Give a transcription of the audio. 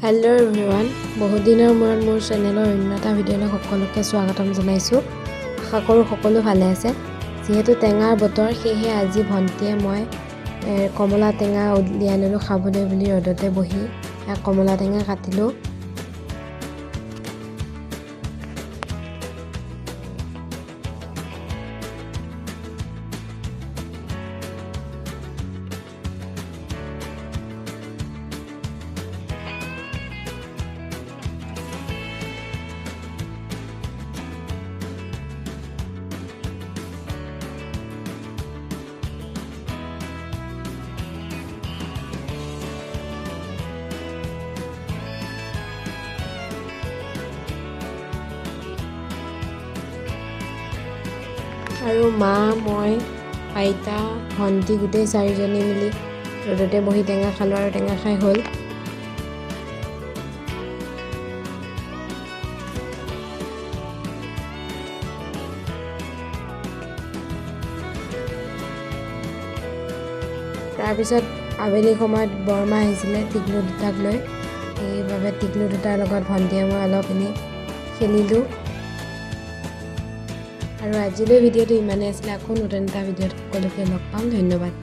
Hello' everyone, বহুত দিনৰ মূৰত মোৰ চেনেলৰ অন্য এটা ভিডিঅ'লৈ সকলোকে স্বাগতম জনাইছোঁ। আশা কৰোঁ সকলো ভালে আছে। যিহেতু টেঙাৰ বতৰ, সেয়েহে আজি ভণ্টিয়ে মই কমলা টেঙা উলিয়াই আনিলোঁ খাবলৈ বুলি ৰ'দতে বহি কমলা টেঙা কাটিলোঁ। আৰু মা, মই, আইতা, ভণ্টি গোটেই চাৰিজনী মিলি ৰ'দতে বহি টেঙা খালোঁ আৰু টেঙা খাই হ'ল। তাৰপিছত আবেলি সময়ত বৰমা আহিছিলে টিকলু দুটাক লৈ, সেইবাবে টিকলু দুটাৰ লগত ভণ্টিয়ে মই অলপ এনেই খেলিলোঁ। আৰু আজিলৈ ভিডিঅ'টো ইমানেই আছিলে। আকৌ নতুন এটা ভিডিঅ'ত সকলোকে লগ পাম। ধন্যবাদ।